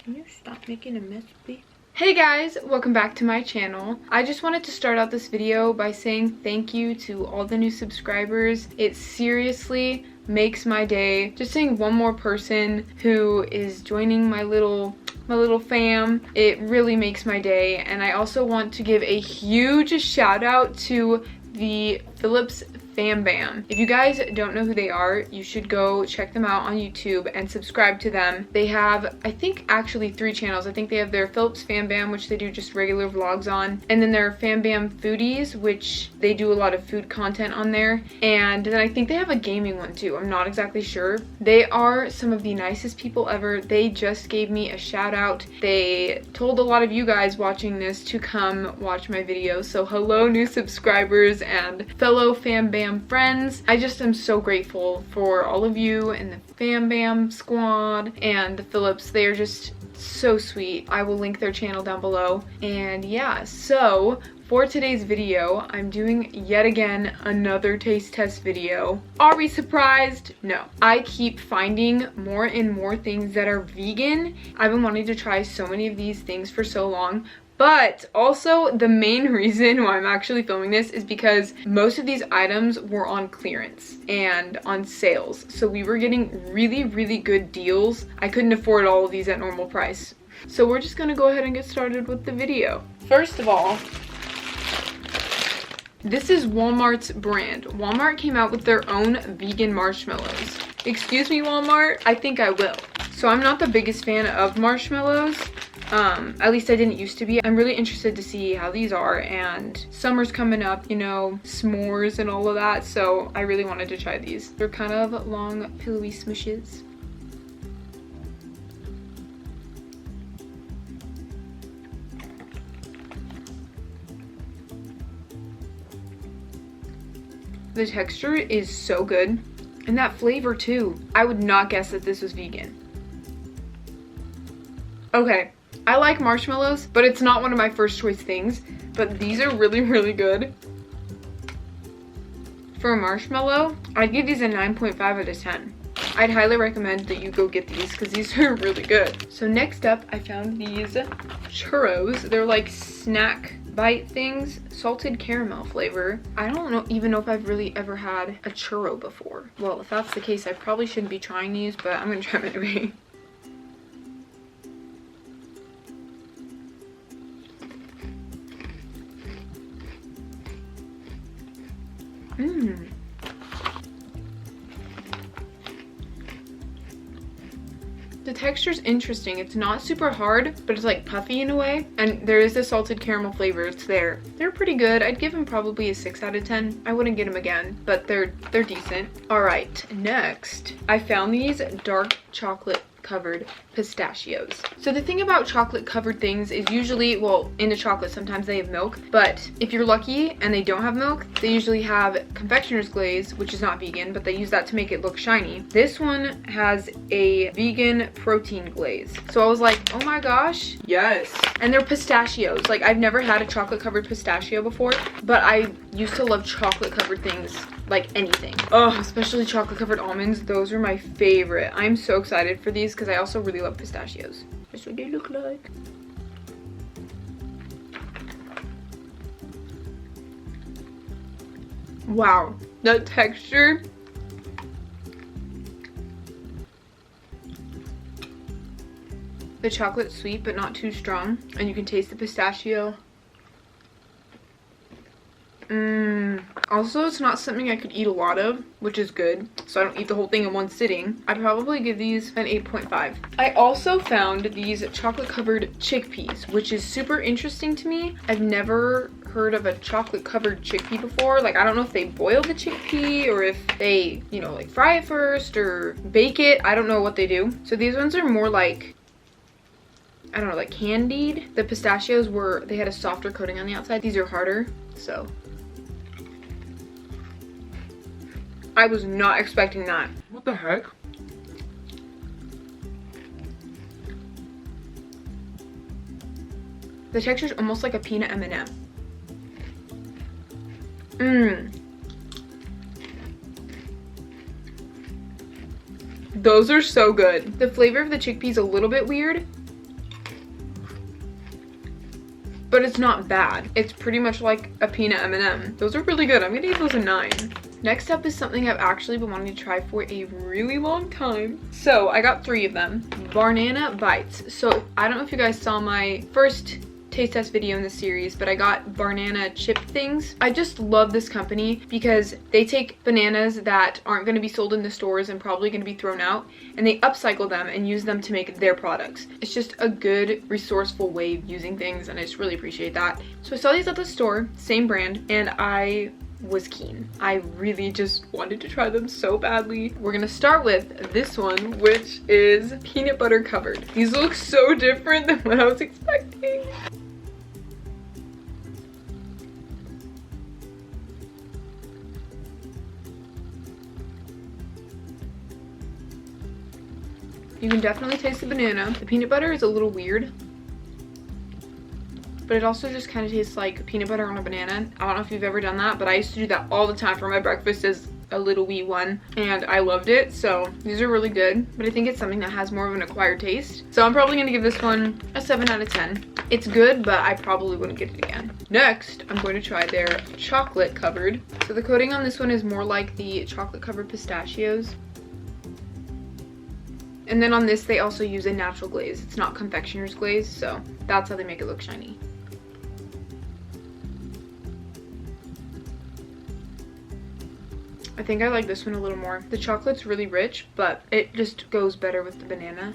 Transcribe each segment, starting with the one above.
Can you stop making a mess, please? Hey guys, welcome back to my channel. I just wanted to start out this video by saying thank you to all the new subscribers. It seriously makes my day. Just seeing one more person who is joining my little fam, it really makes my day. And I also want to give a huge shout out to the Philips Fam Bam. If you guys don't know who they are, you should go check them out on YouTube and subscribe to them. They have, I think, actually 3 channels. I think they have their Philips Fam Bam, which they do just regular vlogs on, and then their Fam Bam Foodies, which they do a lot of food content on there, and then I think they have a gaming one too. I'm not exactly sure. They are some of the nicest people ever. They just gave me a shout out. They told a lot of you guys watching this to come watch my video, so hello new subscribers and fellow Fam Bam friends. I just am so grateful for all of you and the Fam Bam squad and the Philips. They are just so sweet. I will link their channel down below. And yeah, so for today's video, I'm doing yet again another taste test video. Are we surprised? No. I keep finding more and more things that are vegan. I've been wanting to try so many of these things for so long. But also the main reason why I'm actually filming this is because most of these items were on clearance and on sales. So we were getting really good deals. I couldn't afford all of these at normal price. So we're just gonna go ahead and get started with the video. First of all, this is Walmart's brand. Walmart came out with their own vegan marshmallows. Excuse me, Walmart? I think I will. So I'm not the biggest fan of marshmallows. At least I didn't used to be. I'm really interested to see how these are, and summer's coming up, you know, s'mores and all of that, so I really wanted to try these. They're kind of long, pillowy smushes. The texture is so good, and that flavor too. I would not guess that this was vegan. Okay. I like marshmallows, but it's not one of my first choice things, but these are really good. For a marshmallow, I'd give these a 9.5 out of 10. I'd highly recommend that you go get these because these are really good. So next up, I found these churros. They're like snack bite things, salted caramel flavor. I don't even know if I've really ever had a churro before. Well, if that's the case, I probably shouldn't be trying these, but I'm gonna try them anyway. The texture's interesting. It's not super hard, but it's like puffy in a way. And there is a salted caramel flavor. It's there. They're pretty good. I'd give them probably a 6 out of 10. I wouldn't get them again, but they're decent. All right, next, I found these dark chocolate covered pistachios. So the thing about chocolate covered things is usually, well, in the chocolate sometimes they have milk, but if you're lucky and they don't have milk, they usually have confectioner's glaze, which is not vegan, but they use that to make it look shiny. This one has a vegan protein glaze. So I was like, oh my gosh, yes. And they're pistachios. Like, I've never had a chocolate covered pistachio before, but I used to love chocolate covered things like anything. Oh, especially chocolate covered almonds. Those are my favorite. I'm so excited for these because I also really love pistachios. That's what they look like. Wow, the texture. The chocolate's sweet but not too strong, and you can taste the pistachio. Also, it's not something I could eat a lot of, which is good, so I don't eat the whole thing in one sitting. I'd probably give these an 8.5. I also found these chocolate covered chickpeas, which is super interesting to me. I've never heard of a chocolate covered chickpea before. Like, I don't know if they boil the chickpea or if they, you know, like fry it first or bake it. I don't know what they do. So these ones are more like, I don't know, like candied. The pistachios they had a softer coating on the outside. These are harder, so. I was not expecting that. What the heck? The texture is almost like a peanut M&M. Those are so good. The flavor of the chickpea is a little bit weird. but it's not bad. It's pretty much like a peanut M&M. Those are really good. I'm gonna give those a 9. Next up is something I've actually been wanting to try for a really long time. So I got 3 of them. Banana Bites. So I don't know if you guys saw my first taste test video in this series, but I got banana chip things. I just love this company because they take bananas that aren't going to be sold in the stores and probably going to be thrown out, and they upcycle them and use them to make their products. It's just a good, resourceful way of using things, and I just really appreciate that. So I saw these at the store, same brand, and I was keen. I really just wanted to try them so badly. We're gonna start with this one, which is peanut butter covered. These look so different than what I was expecting. You can definitely taste the banana. The peanut butter is a little weird, but it also just kind of tastes like peanut butter on a banana. I don't know if you've ever done that, but I used to do that all the time for my breakfast as a little wee one, and I loved it. So these are really good, but I think it's something that has more of an acquired taste. So I'm probably gonna give this one a 7 out of 10. It's good, but I probably wouldn't get it again. Next, I'm going to try their chocolate covered. So the coating on this one is more like the chocolate covered pistachios. And then on this, they also use a natural glaze. It's not confectioner's glaze, so that's how they make it look shiny. I think I like this one a little more. The chocolate's really rich, but it just goes better with the banana.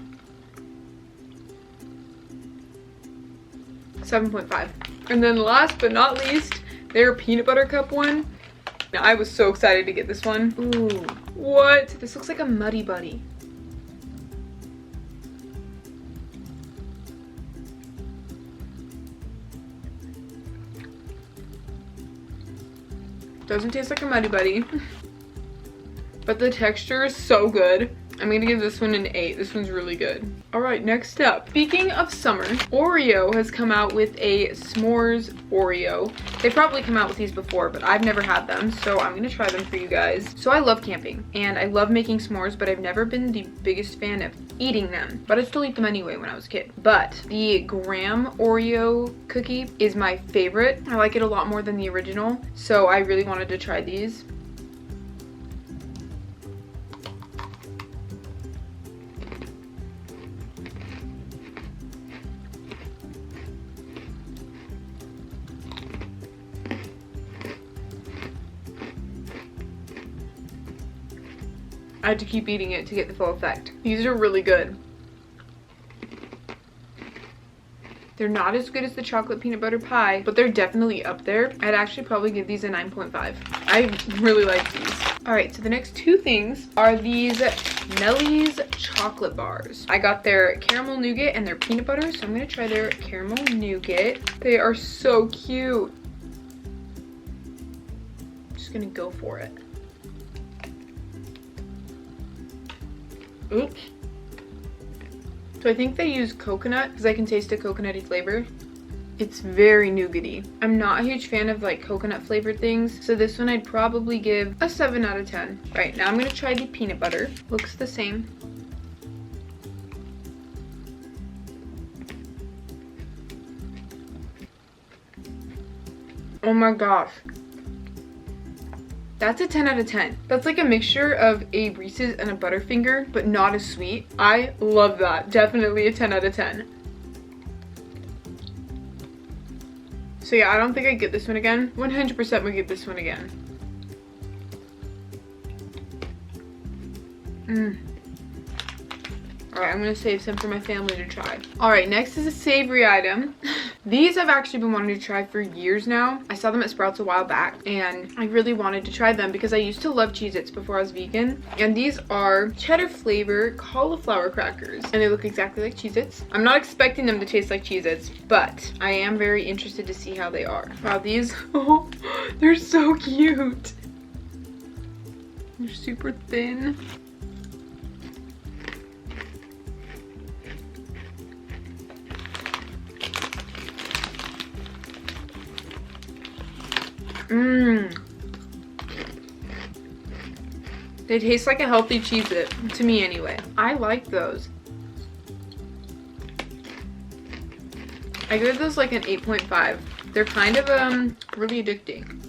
7.5. And then last but not least, their peanut butter cup one. Now, I was so excited to get this one. Ooh, what? This looks like a Muddy Buddy. Doesn't taste like a Muddy Buddy, but the texture is so good. I'm gonna give this one an 8. This one's really good. All right, next up. Speaking of summer, Oreo has come out with a s'mores Oreo. They've probably come out with these before, but I've never had them, so I'm gonna try them for you guys. So I love camping, and I love making s'mores, but I've never been the biggest fan of eating them. But I still eat them anyway when I was a kid. But the graham Oreo cookie is my favorite. I like it a lot more than the original, so I really wanted to try these. I had to keep eating it to get the full effect. These are really good. They're not as good as the chocolate peanut butter pie, but they're definitely up there. I'd actually probably give these a 9.5. I really like these. All right, so the next 2 things are these Nellie's chocolate bars. I got their caramel nougat and their peanut butter, so I'm gonna try their caramel nougat. They are so cute. I'm just gonna go for it. Oops. So I think they use coconut because I can taste a coconutty flavor. It's very nougaty. I'm not a huge fan of like coconut flavored things, so this one I'd probably give a 7 out of 10. Right, now I'm gonna try the peanut butter. Looks the same. Oh my gosh. That's a 10 out of 10. That's like a mixture of a Reese's and a Butterfinger, but not as sweet. I love that. Definitely a 10 out of 10. So yeah, I don't think I'd get this one again. 100% would get this one again. Alright, I'm gonna save some for my family to try. Alright, next is a savory item. These I've actually been wanting to try for years now. I saw them at Sprouts a while back, and I really wanted to try them because I used to love Cheez-Its before I was vegan. And these are cheddar flavor cauliflower crackers, and they look exactly like Cheez-Its. I'm not expecting them to taste like Cheez-Its, but I am very interested to see how they are. Wow, these, oh, they're so cute. They're super thin. They taste like a healthy Cheez-It, to me anyway. I like those. I give those like an 8.5. They're kind of really addicting.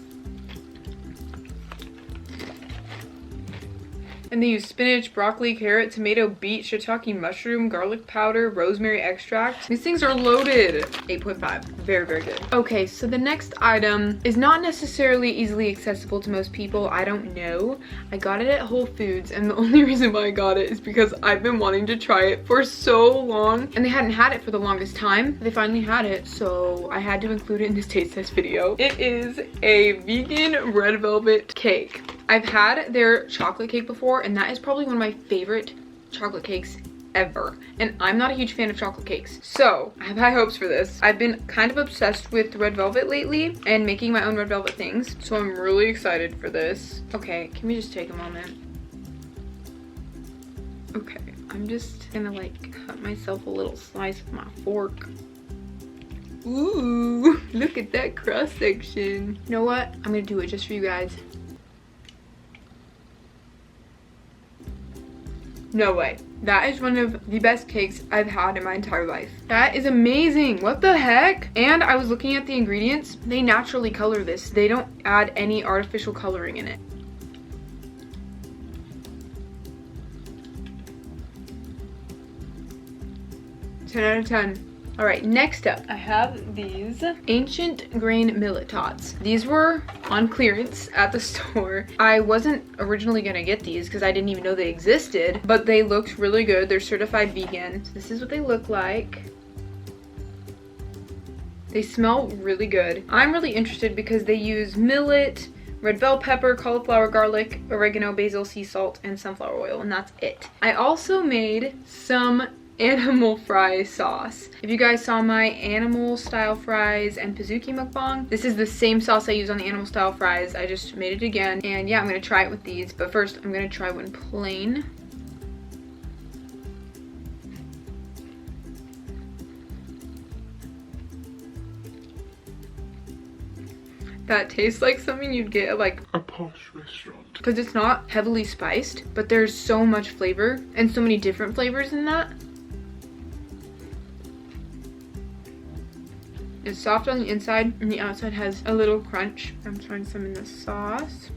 And they use spinach, broccoli, carrot, tomato, beet, shiitake, mushroom, garlic powder, rosemary extract. These things are loaded. 8.5. Very, very good. Okay, so the next item is not necessarily easily accessible to most people. I don't know. I got it at Whole Foods, and the only reason why I got it is because I've been wanting to try it for so long, and they hadn't had it for the longest time. They finally had it, so I had to include it in this taste test video. It is a vegan red velvet cake. I've had their chocolate cake before, and that is probably one of my favorite chocolate cakes ever. And I'm not a huge fan of chocolate cakes, so I have high hopes for this. I've been kind of obsessed with red velvet lately and making my own red velvet things, so I'm really excited for this. Okay, can we just take a moment? Okay, I'm just gonna like cut myself a little slice with my fork. Ooh, look at that cross section. You know what? I'm gonna do it just for you guys. No way. That is one of the best cakes I've had in my entire life. That is amazing. What the heck? And I was looking at the ingredients. They naturally color this. They don't add any artificial coloring in it. Ten out of 10. All right, next up, I have these Ancient Grain Millet Tots. These were on clearance at the store. I wasn't originally gonna get these because I didn't even know they existed, but they looked really good. They're certified vegan. So this is what they look like. They smell really good. I'm really interested because they use millet, red bell pepper, cauliflower, garlic, oregano, basil, sea salt, and sunflower oil, and that's it. I also made some animal fry sauce. If you guys saw my animal style fries and Pizookie mukbang, this is the same sauce I use on the animal style fries. I just made it again, and yeah, I'm gonna try it with these, but first I'm gonna try one plain. That tastes like something you'd get at like a posh restaurant, because it's not heavily spiced, but there's so much flavor and so many different flavors in that. It's soft on the inside, and the outside has a little crunch. I'm trying some in the sauce.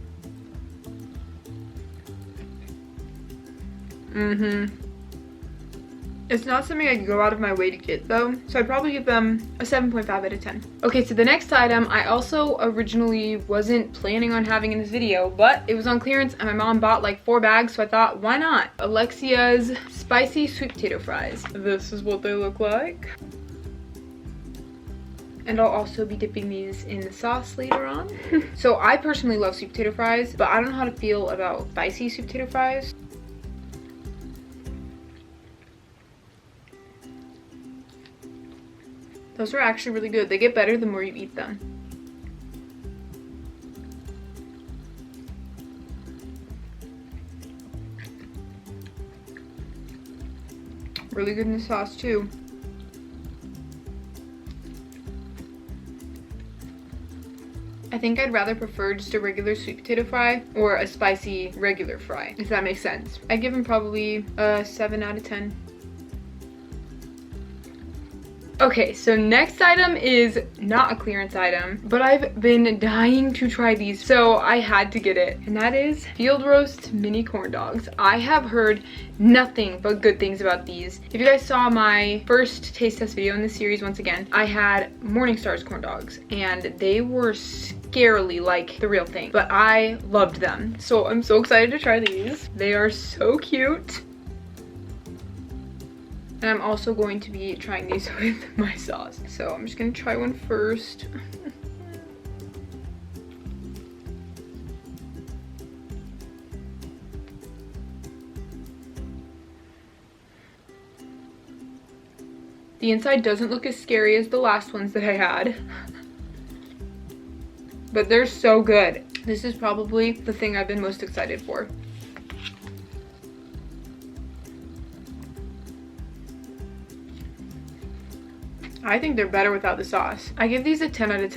It's not something I go out of my way to get though, so I'd probably give them a 7.5 out of 10. Okay, so the next item I also originally wasn't planning on having in this video, but it was on clearance and my mom bought like 4 bags, so I thought, why not? Alexia's spicy sweet potato fries. This is what they look like. And I'll also be dipping these in the sauce later on. So I personally love sweet potato fries, but I don't know how to feel about spicy sweet potato fries. Those are actually really good. They get better the more you eat them. Really good in the sauce too. I think I'd rather prefer just a regular sweet potato fry or a spicy regular fry, if that makes sense. I'd give them probably a 7 out of 10. Okay, so next item is not a clearance item, but I've been dying to try these, so I had to get it. And that is Field Roast Mini Corn Dogs. I have heard nothing but good things about these. If you guys saw my first taste test video in this series, once again, I had Morningstar's corn dogs, and they were scarily like the real thing, but I loved them. So I'm so excited to try these. They are so cute. And I'm also going to be trying these with my sauce. So I'm just gonna try one first. The inside doesn't look as scary as the last ones that I had. But they're so good. This is probably the thing I've been most excited for. I think they're better without the sauce. I give these a 10 out of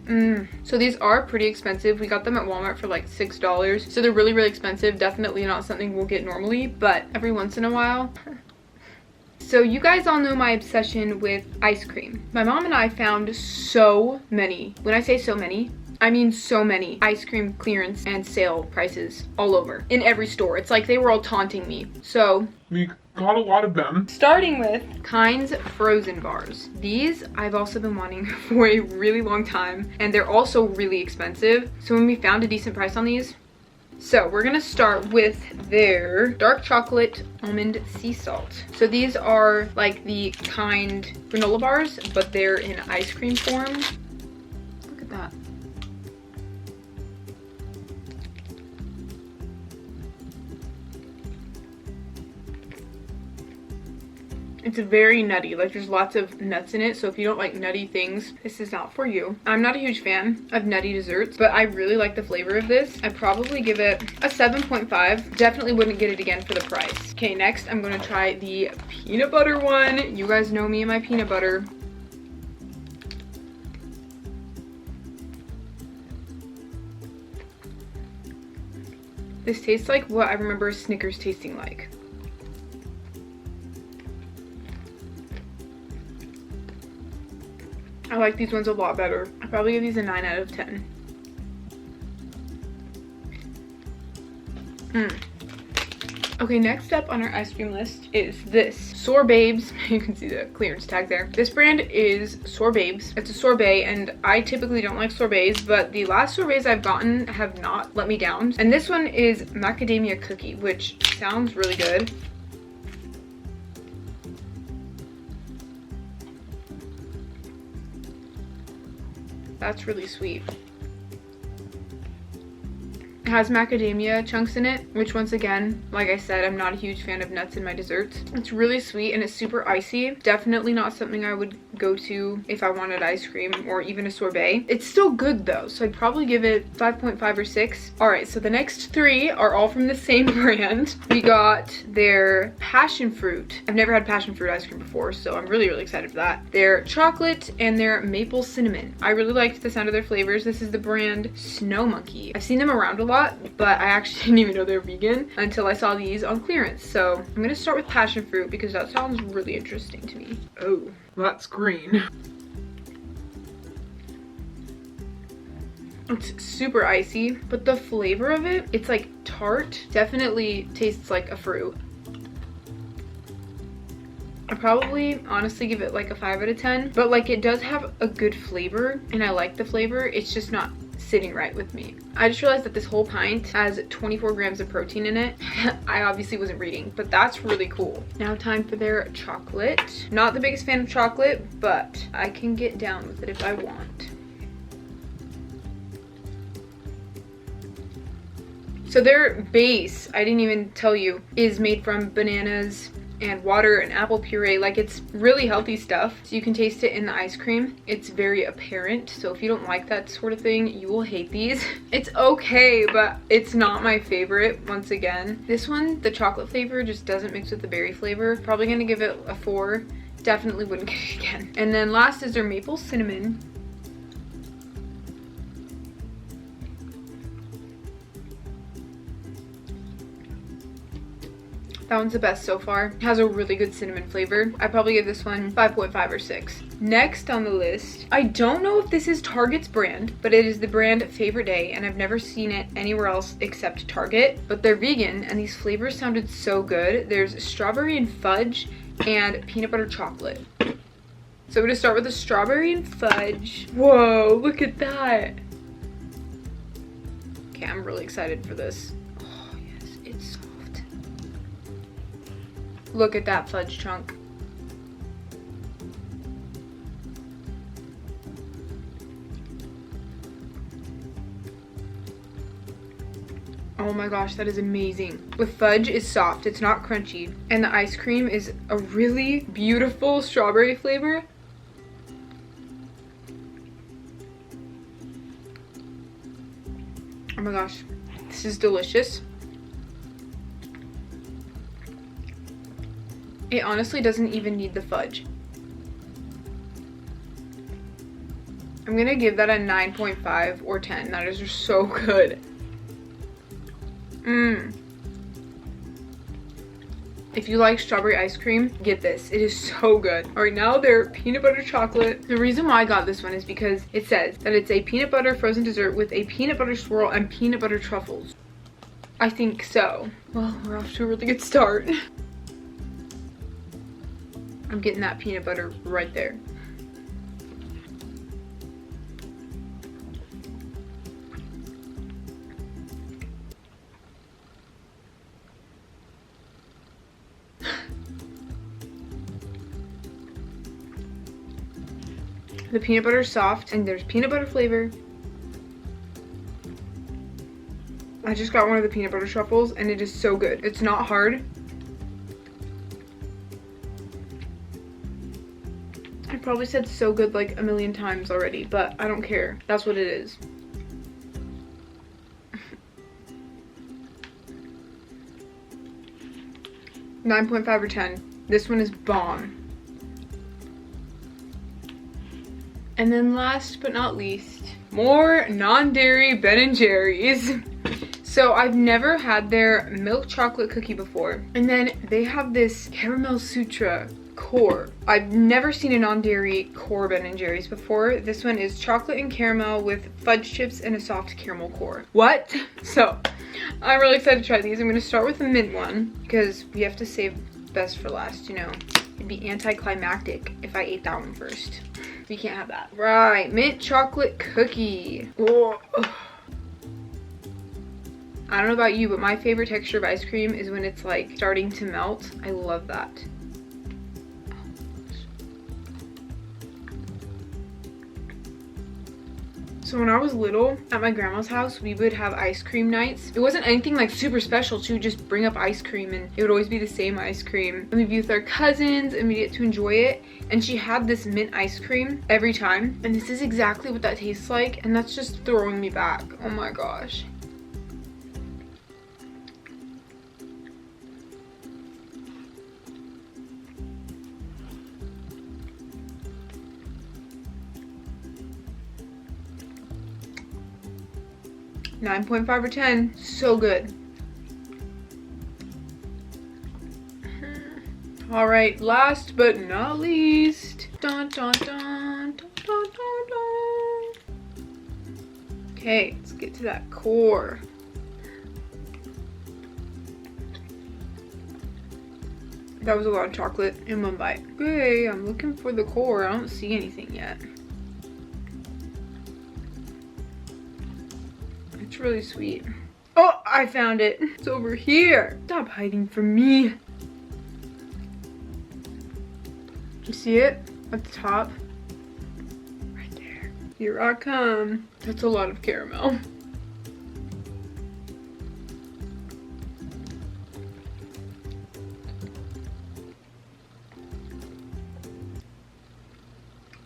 10. So these are pretty expensive. We got them at Walmart for like $6. So they're really, really expensive. Definitely not something we'll get normally, but every once in a while. So you guys all know my obsession with ice cream. My mom and I found so many, when I say so many, I mean so many ice cream clearance and sale prices all over in every store. It's like they were all taunting me. So we got a lot of them. Starting with Kind's frozen bars. These I've also been wanting for a really long time, and they're also really expensive. So when we found a decent price on these, so we're gonna start with their dark chocolate almond sea salt. So these are like the Kind granola bars, but they're in ice cream form. Look at that. It's very nutty, like there's lots of nuts in it, so if you don't like nutty things, this is not for you. I'm not a huge fan of nutty desserts, but I really like the flavor of this. I'd probably give it a 7.5. Definitely wouldn't get it again for the price. Okay, next I'm gonna try the peanut butter one. You guys know me and my peanut butter. This tastes like what I remember Snickers tasting like. I like these ones a lot better. I'd probably give these a 9 out of 10. Okay, next up on our ice cream list is this Sorbabes. You can see the clearance tag there. This brand is Sorbabes. It's a sorbet, and I typically don't like sorbets, but the last sorbets I've gotten have not let me down. And this one is macadamia cookie, which sounds really good. That's really sweet. It has macadamia chunks in it, which once again, like I said, I'm not a huge fan of nuts in my desserts. It's really sweet and it's super icy. Definitely not something I would go to if I wanted ice cream or even a sorbet. It's still good though, so I'd probably give it 5.5 or 6. All right, so the next three are all from the same brand. We got their passion fruit. I've never had passion fruit ice cream before, so I'm really excited for that. Their chocolate and their maple cinnamon. I really liked the sound of their flavors. This is the brand Snow Monkey. I've seen them around a lot, but I actually didn't even know they were vegan until I saw these on clearance. So I'm gonna start with passion fruit because that sounds really interesting to me. Oh, that's green. It's super icy, but the flavor of it, it's like tart. Definitely tastes like a fruit. I probably honestly give it like a 5 out of 10, but like it does have a good flavor and I like the flavor. It's just not sitting right with me. I just realized that this whole pint has 24 grams of protein in it. I obviously wasn't reading, but that's really cool. Now time for their chocolate. Not the biggest fan of chocolate, but I can get down with it if I want. So their base, I didn't even tell you, is made from bananas and water and apple puree. Like, it's really healthy stuff, so you can taste it in the ice cream. It's very apparent, so if you don't like that sort of thing, you will hate these. It's okay, but it's not my favorite. Once again, this one, the chocolate flavor just doesn't mix with the berry flavor. Probably gonna give it a 4. Definitely wouldn't get it again. And then last is their maple cinnamon. That one's the best so far. It has a really good cinnamon flavor. I'd probably give this one 5.5 or 6. Next on the list, I don't know if this is Target's brand, but it is the brand Favorite Day, and I've never seen it anywhere else except Target. But they're vegan, and these flavors sounded so good. There's strawberry and fudge and peanut butter chocolate. So we're gonna start with the strawberry and fudge. Whoa, look at that. Okay, I'm really excited for this. Oh yes, it's soft. Look at that fudge chunk. Oh my gosh, that is amazing. The fudge is soft, it's not crunchy, and the ice cream is a really beautiful strawberry flavor. Oh my gosh, this is delicious. It honestly doesn't even need the fudge. I'm gonna give that a 9.5 or 10. That is just so good. If you like strawberry ice cream, get this. It is so good. All right, now they're peanut butter chocolate. The reason why I got this one is because it says that it's a peanut butter frozen dessert with a peanut butter swirl and peanut butter truffles. I think so. Well, we're off to a really good start. I'm getting that peanut butter right there. The peanut butter is soft and there's peanut butter flavor. I just got one of the peanut butter truffles and it is so good. It's not hard. I probably said so good like a million times already, but I don't care. That's what it is. .5 or 10. This one is bomb. And then last but not least, more non-dairy Ben & Jerry's. So I've never had their milk chocolate cookie before. And then they have this Caramel Sutra core. I've never seen a non-dairy core Ben & Jerry's before. This one is chocolate and caramel with fudge chips and a soft caramel core. What? So I'm really excited to try these. I'm gonna start with the mint one because we have to save best for last, you know. It'd be anticlimactic if I ate that one first. We can't have that. Right, mint chocolate cookie. Oh. I don't know about you, but my favorite texture of ice cream is when it's like starting to melt. I love that. So when I was little, at my grandma's house, we would have ice cream nights. It wasn't anything like super special. She would just bring up ice cream and it would always be the same ice cream. And we'd be with our cousins and we'd get to enjoy it. And she had this mint ice cream every time. And this is exactly what that tastes like. And that's just throwing me back. Oh my gosh. .5 or 10. So good. All right, last but not least. Dun, dun, dun, dun, dun, dun, dun. Okay, let's get to that core. That was a lot of chocolate in one bite. Okay, I'm looking for the core. I don't see anything yet. It's really sweet. Oh, I found it. It's over here. Stop hiding from me. You see it at the top? Right there. Here I come. That's a lot of caramel.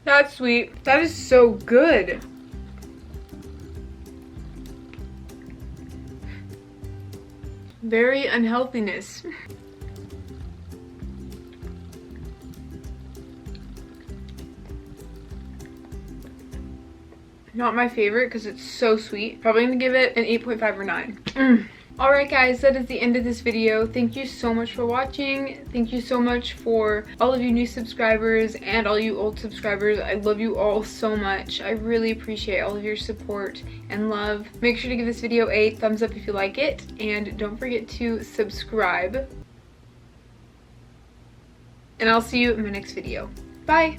That's sweet. That is so good. Very unhealthiness. Not my favorite because it's so sweet. Probably gonna give it an 8.5 or 9. Alright guys, that is the end of this video. Thank you so much for watching. Thank you so much for all of you new subscribers and all you old subscribers. I love you all so much. I really appreciate all of your support and love. Make sure to give this video a thumbs up if you like it. And don't forget to subscribe. And I'll see you in my next video. Bye!